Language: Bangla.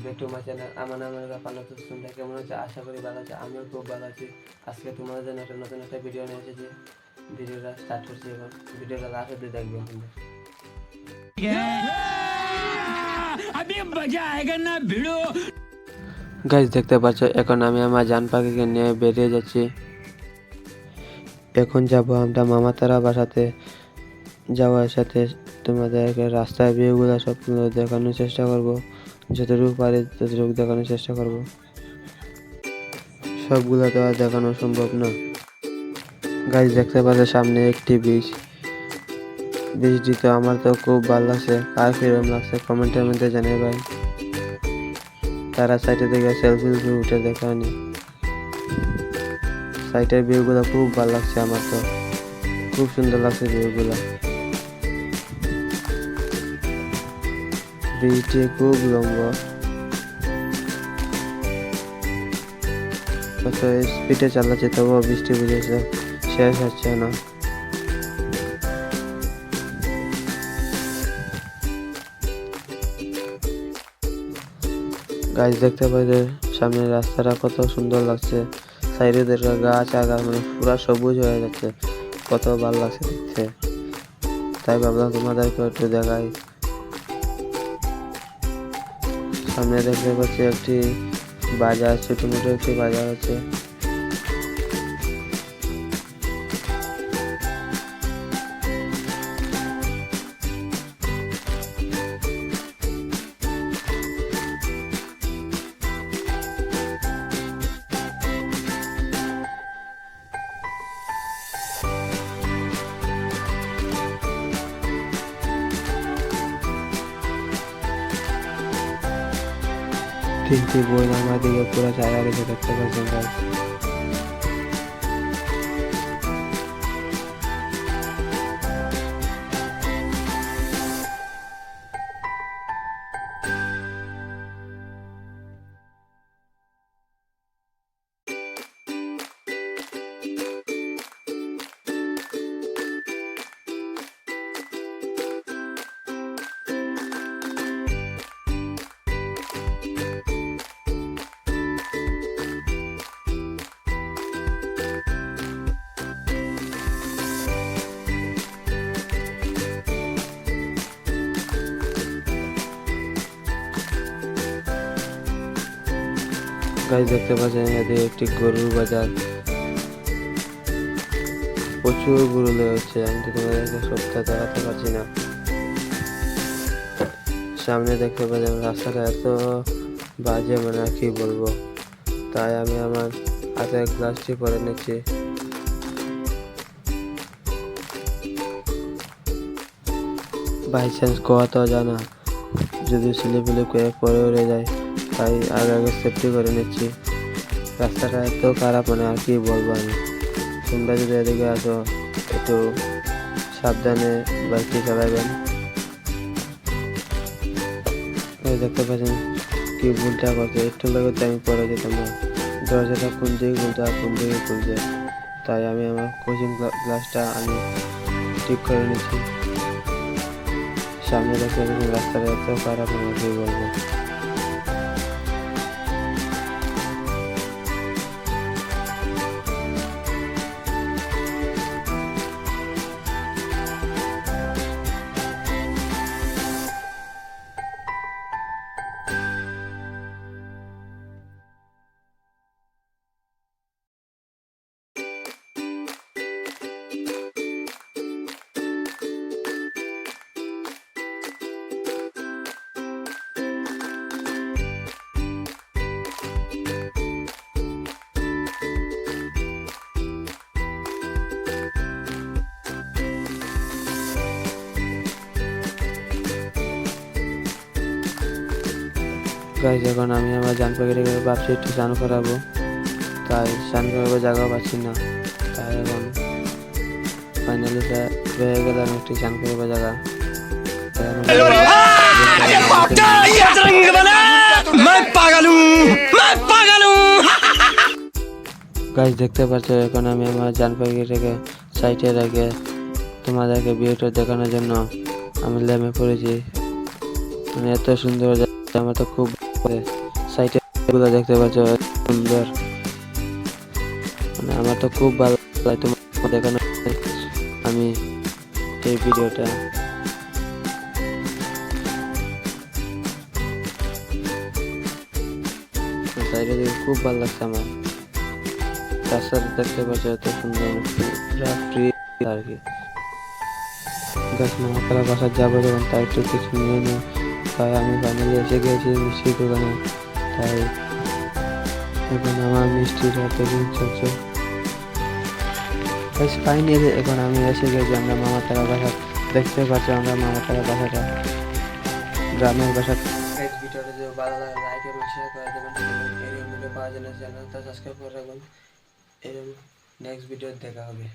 Back to my channel. আমার নাম পানাত সুন্দর। কেমন হচ্ছে? আশা করি ভালো আছে। আমিও খুব ভালো আছি। আজকে তোমাদের জন্য একটা নতুন একটা ভিডিও নিয়ে এসেছি। ভিডিওটা স্টার্ট করছি এখন। ভিডিওটা লাস্ট অবধি দেখবে আপনাদের। গাইস দেখতে পাচ্ছ, এখন আমি আমার জান পাখিকে নিয়ে বেরিয়ে যাচ্ছি। এখন যাব আমরা মামাতারা বাসাতে। যাওয়ার সাথে তোমাদেরকে রাস্তার ভিউগুলো সবগুলো দেখানোর চেষ্টা করব। যতটুকু পারি ততটুকু দেখানোর চেষ্টা করব। সবগুলো তো আর দেখানো সম্ভব না। গাইস দেখতে পাচ্ছ সামনে একটি বৃষ্টি তো আমার তো খুব ভালো লাগছে। কার কিরকম লাগছে কমেন্টের মধ্যে জানিয়ে ভাই। তারা সাইডে থেকে সেলফি উঠে দেখানি। সাইটের ভিউগুলো খুব ভালো লাগছে আমার তো। খুব সুন্দর লাগছে ভিউগুলো। বৃষ্টি খুব লম্বা, কত স্পিডে চালাচ্ছে তবুও বৃষ্টি বুঝেছে শেষ হচ্ছে না। গাছ দেখতে পাইলে সামনে রাস্তাটা কত সুন্দর লাগছে। সাইডে দেখা গাছ আগা মানে পুরা সবুজ হয়ে যাচ্ছে, কত ভালো লাগছে দেখতে। তাই ভাবলাম তোমাদেরকে একটু দেখাই। সামনে দেখতে পাচ্ছি একটি বাজার, ছোট মোটো একটি বাজার আছে। তিনটি বই আমার দিকে পুরো চায়া গেছে দেখতে পাচ্ছেন গাইস। গাইস দেখতে পাচ্ছেন এদিকে একটি গরুর বাজার। প্রচুর গরু হচ্ছে, আমি তো তোমাদেরকে সবটা দেখাতে পারছি না। সামনে দেখতে পাচ্ছেন রাস্তাটা এত বাজে, মানে আর কি বলবো। তাই আমি আমার হাতের গ্লাসটি পরে নিচ্ছি। বাই চান্স কোয়া তো জানা, যদি স্লিপ করে পরে উড়ে যায়, তাই আগে সেফটি করে নিচ্ছি। রাস্তাটা এত খারাপ, মানে আর কি বলবো আমি। তোমরা যদি এদিকে আসো একটু সাবধানে বাইকটি চালাবেন। দেখতে পাচ্ছেন কি ভুলটা করছে, একটু লাগতে আমি পরে যেতাম না। দরজাটা কোন দিকে খুলতে আর কোন দিকে খুলছে, তাই আমি আমার কোচিং গ্লাসটা আমি ঠিক করে নিচ্ছি। সামনে দেখতে পাচ্ছেন রাস্তাটা এত খারাপ, আমি কি বলবো। গাইস এখন আমি আমার জান পাখিটাকে ভাবছি একটু স্নান করাবো, তাই স্নান করাবো জায়গা পাচ্ছি না। তাই এখন ফাইনালি হয়ে গেলাম একটি স্নান করাবো জায়গা। গাইস দেখতে পাচ্ছ এখন আমি আমার জান পাখিটাকে সাইডে রেখে তোমাদেরকে ভিউটা দেখানোর জন্য আমি লেমে পড়েছি। মানে এত সুন্দর আমার তো খুব সাইটে গুলো দেখতে পাচ্ছ সুন্দর, মানে আমার তো খুব ভালো লাগে তোমার দেখানো আমি এই ভিডিওটা। সাইডে দেখে খুব ভালো লাগছে আমার, রাস্তাটা দেখতে পাচ্ছ এত সুন্দর, পুরা ফ্রি আর কি। মামাপাড়া বাসার যাবো যখন তাই একটু কিছু নিয়ে নিই, তাই আমি ফাইনালি এসে গেছি মিষ্টির দোকানে। তাই এখন আমার মিষ্টির প্যাকিং চলছে। ফাইনালি এখন আমি এসে গেছি আমরা মামাপাড়া বাসা, দেখতে পাচ্ছি আমরা মামাপাড়া বাসাটা, গ্রামের বাসা। ভিডিওটা যদি ভালো লাগে লাইক এবং শেয়ার করে দেবেন, এরকম ভিডিও পাওয়ার জন্য চ্যানেলটা সাবস্ক্রাইব করে রাখবেন। এরকম নেক্সট ভিডিও দেখা হবে।